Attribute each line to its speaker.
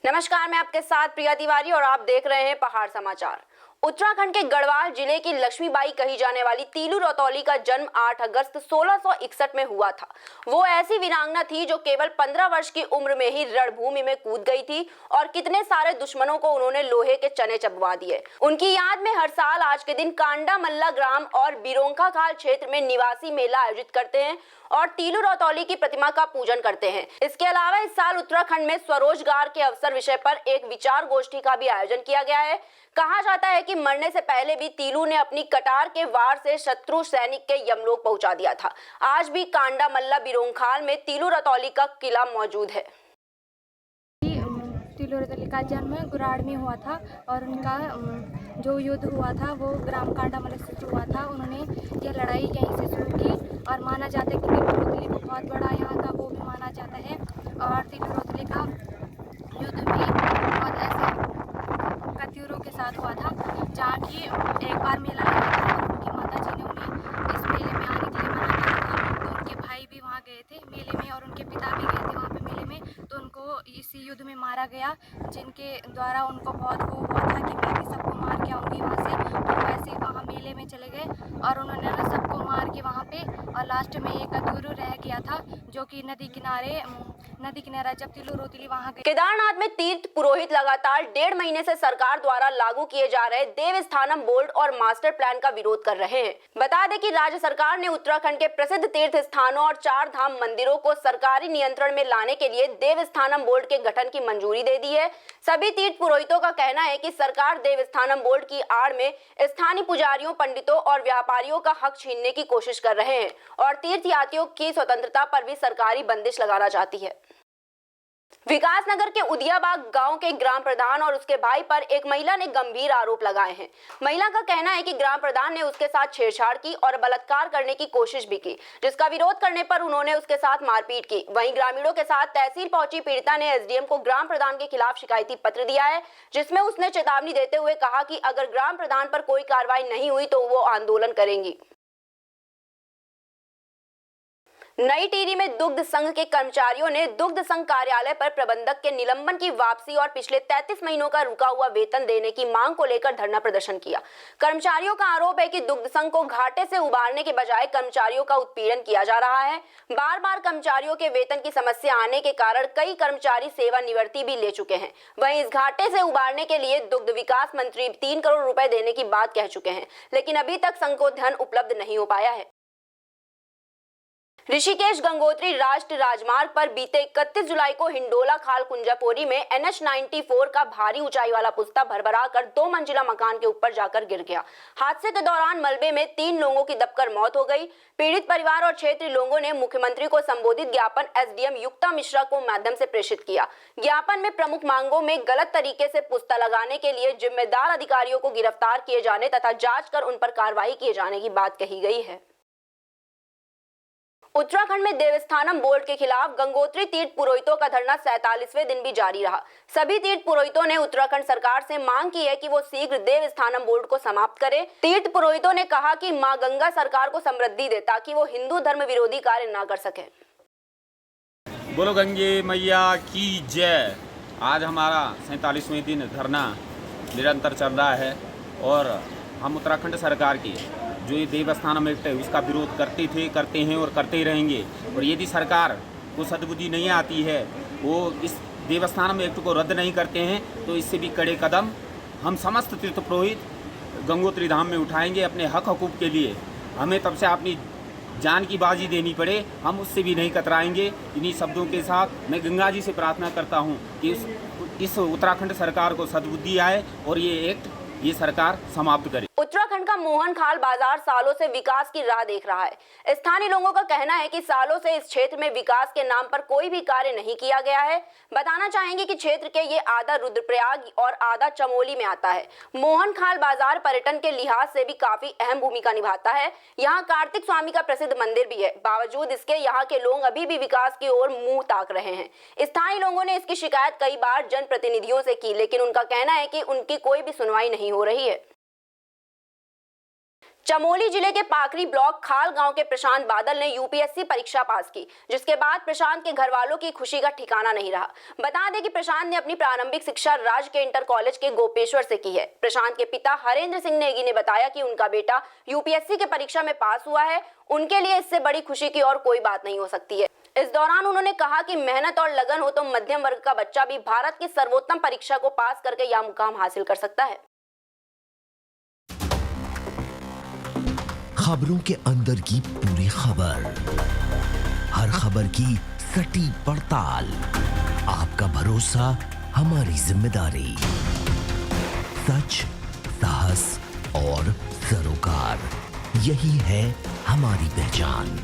Speaker 1: नमस्कार, मैं आपके साथ प्रिया तिवारी और आप देख रहे हैं पहाड़ समाचार। उत्तराखंड के गढ़वाल जिले की लक्ष्मीबाई कही जाने वाली तीलू रतौली का जन्म 8 अगस्त 1661 में हुआ था। वो ऐसी वीरांगना थी जो केवल 15 वर्ष की उम्र में ही रणभूमि में कूद गई थी और कितने सारे दुश्मनों को उन्होंने लोहे के चने चबवा दिए। उनकी याद में हर साल आज के दिन कांडा मल्ला ग्राम और बिरोंका खाल क्षेत्र में निवासी मेला आयोजित करते हैं और तीलू रतौली की प्रतिमा का पूजन करते हैं। इसके अलावा इस साल उत्तराखंड में स्वरोजगार के अवसर विषय पर एक विचार गोष्ठी का भी आयोजन किया गया है। कहा जाता है कि मरने से पहले भी तीलू ने अपनी कटार के वार से शत्रु सैनिक के यमलोक पहुंचा दिया था। आज भी कांडा मल्ला बिरोंखाल में तीलू रतौली का किला मौजूद है।
Speaker 2: तीलू रतौली का जन्म गुराड़ में हुआ था और उनका जो युद्ध हुआ था वो ग्राम कांडा मल्ला से शुरू हुआ था। उन्होंने ये लड़ाई यहीं से शुरू की और माना जाता है कि तीलू रतौली को बहुत बड़ा यहाँ का वो भी माना जाता है। और तीलू रतौली का युद्ध भी बहुत ऐसे कत्यूरों के साथ हुआ था, जहाँ की एक बार मेला लगा था और उनकी माता जी ने उन्हें इस मेले में आने के लिए मना किया था। तो उनके भाई भी वहाँ गए थे मेले में और उनके पिता भी गए थे वहाँ पे मेले में। तो उनको इसी युद्ध में मारा गया, जिनके द्वारा उनको बहुत वो हुआ था कि मैं भी सबको मार के आऊँगी वहाँ से। तो वैसे ही वहाँ मेले में चले गए और उन्होंने सबको मार के वहाँ पे और लास्ट में एक अधूरा रह गया था, जो कि नदी किनारा जब तीलू रतौली वहाँ गए।
Speaker 1: केदारनाथ में तीर्थ पुरोहित लगातार 1.5 महीने से सरकार द्वारा लागू किए जा रहे देवस्थानम बोर्ड और मास्टर प्लान का विरोध कर रहे हैं। बता दें कि राज्य सरकार ने उत्तराखंड के प्रसिद्ध तीर्थ स्थानों और 4 धाम मंदिरों को सरकारी नियंत्रण में लाने के लिए देवस्थानम बोर्ड के गठन की मंजूरी दे दी है। सभी तीर्थ पुरोहितों का कहना है कि सरकार देवस्थानम बोर्ड की आड़ में स्थानीय पुजारियों, पंडितों और व्यापारियों का हक छीनने की कोशिश कर रहे हैं और तीर्थ यात्रियों की स्वतंत्रता पर भी सरकारी बंदिश लगाना चाहती है। विकासनगर के उदियाबाग गांव के ग्राम प्रधान और उसके भाई पर एक महिला ने गंभीर आरोप लगाए हैं। महिला का कहना है कि ग्राम प्रधान ने उसके साथ छेड़छाड़ की और बलात्कार करने की कोशिश भी की, जिसका विरोध करने पर उन्होंने उसके साथ मारपीट की। वहीं ग्रामीणों के साथ तहसील पहुंची पीड़िता ने एसडीएम को ग्राम प्रधान के खिलाफ शिकायती पत्र दिया है, जिसमें उसने चेतावनी देते हुए कहा कि अगर ग्राम प्रधान पर कोई कार्रवाई नहीं हुई तो वो आंदोलन करेंगी। नई टिहरी में दुग्ध संघ के कर्मचारियों ने दुग्ध संघ कार्यालय पर प्रबंधक के निलंबन की वापसी और पिछले 33 महीनों का रुका हुआ वेतन देने की मांग को लेकर धरना प्रदर्शन किया। कर्मचारियों का आरोप है कि दुग्ध संघ को घाटे से उबारने के बजाय कर्मचारियों का उत्पीड़न किया जा रहा है। बार बार कर्मचारियों के वेतन की समस्या आने के कारण कई कर्मचारी सेवानिवृत्ति भी ले चुके हैं। वहीं इस घाटे से उबारने के लिए दुग्ध विकास मंत्री 3 करोड़ रुपए देने की बात कह चुके हैं, लेकिन अभी तक संघ को धन उपलब्ध नहीं हो पाया है। ऋषिकेश गंगोत्री राष्ट्रीय राजमार्ग पर बीते 31 जुलाई को हिंडोला खाल कुंजापोरी में NH 94 का भारी ऊंचाई वाला पुस्ता भरभरा कर 2 मंजिला मकान के ऊपर जाकर गिर गया। हादसे के दौरान मलबे में 3 लोगों की दबकर मौत हो गई। पीड़ित परिवार और क्षेत्रीय लोगों ने मुख्यमंत्री को संबोधित ज्ञापन एसडीएम युक्ता मिश्रा को माध्यम से प्रेषित किया। ज्ञापन में प्रमुख मांगों में गलत तरीके से पुस्ता लगाने के लिए जिम्मेदार अधिकारियों को गिरफ्तार किए जाने तथा जांच कर उन पर कार्रवाई किए जाने की बात कही गई है। उत्तराखंड में देवस्थानम बोर्ड के खिलाफ गंगोत्री तीर्थ पुरोहितों का धरना 47वें दिन भी जारी रहा। सभी तीर्थ पुरोहितों ने उत्तराखंड सरकार से मांग की है कि वो शीघ्र देवस्थानम बोर्ड को समाप्त करे। तीर्थ पुरोहितों ने कहा कि मां गंगा सरकार को समृद्धि दे ताकि वो हिंदू धर्म विरोधी कार्य न कर सके।
Speaker 3: बोलो गंगे मैया की जय। आज हमारा 47वें दिन धरना निरंतर चल रहा है और हम उत्तराखंड सरकार की जो ये देवस्थानम एक्ट है उसका विरोध करते थे, करते हैं और करते ही रहेंगे। और यदि सरकार को सद्बुद्धि नहीं आती है, वो इस देवस्थानम एक्ट को रद्द नहीं करते हैं, तो इससे भी कड़े कदम हम समस्त तीर्थ पुरोहित गंगोत्री धाम में उठाएंगे अपने हक हकूक़ के लिए। हमें तब से अपनी जान की बाजी देनी पड़े, हम उससे भी नहीं कतराएंगे। इन्हीं शब्दों के साथ मैं गंगा जी से प्रार्थना करता हूँ कि इस उत्तराखंड सरकार को सद्बुद्धि आए और ये एक्ट ये सरकार समाप्त करे।
Speaker 1: उत्तराखंड का मोहन खाल बाजार सालों से विकास की राह देख रहा है। स्थानीय लोगों का कहना है कि सालों से इस क्षेत्र में विकास के नाम पर कोई भी कार्य नहीं किया गया है। बताना चाहेंगे कि क्षेत्र के ये आधा रुद्रप्रयाग और आधा चमोली में आता है। मोहन खाल बाजार पर्यटन के लिहाज से भी काफी अहम भूमिका निभाता है। यहाँ कार्तिक स्वामी का प्रसिद्ध मंदिर भी है। बावजूद इसके यहाँ के लोग अभी भी विकास की ओर मुंह ताक रहे हैं। स्थानीय लोगों ने इसकी शिकायत कई बार जनप्रतिनिधियों से की, लेकिन उनका कहना है कि उनकी कोई भी सुनवाई नहीं हो रही है। चमोली जिले के पाकरी ब्लॉक खाल गांव के प्रशांत बादल ने यूपीएससी परीक्षा पास की, जिसके बाद प्रशांत के घर वालों की खुशी का ठिकाना नहीं रहा। बता दें कि प्रशांत ने अपनी प्रारंभिक शिक्षा राज्य के इंटर कॉलेज के गोपेश्वर से की है। प्रशांत के पिता हरेंद्र सिंह नेगी ने बताया कि उनका बेटा यूपीएससी के परीक्षा में पास हुआ है। उनके लिए इससे बड़ी खुशी की और कोई बात नहीं हो सकती है। इस दौरान उन्होंने कहा कि मेहनत और लगन हो तो मध्यम वर्ग का बच्चा भी भारत की सर्वोत्तम परीक्षा को पास करके यह मुकाम हासिल कर सकता है।
Speaker 4: खबरों के अंदर की पूरी खबर, हर खबर की सटीक पड़ताल, आपका भरोसा हमारी जिम्मेदारी, सच, साहस और सरोकार, यही है हमारी पहचान।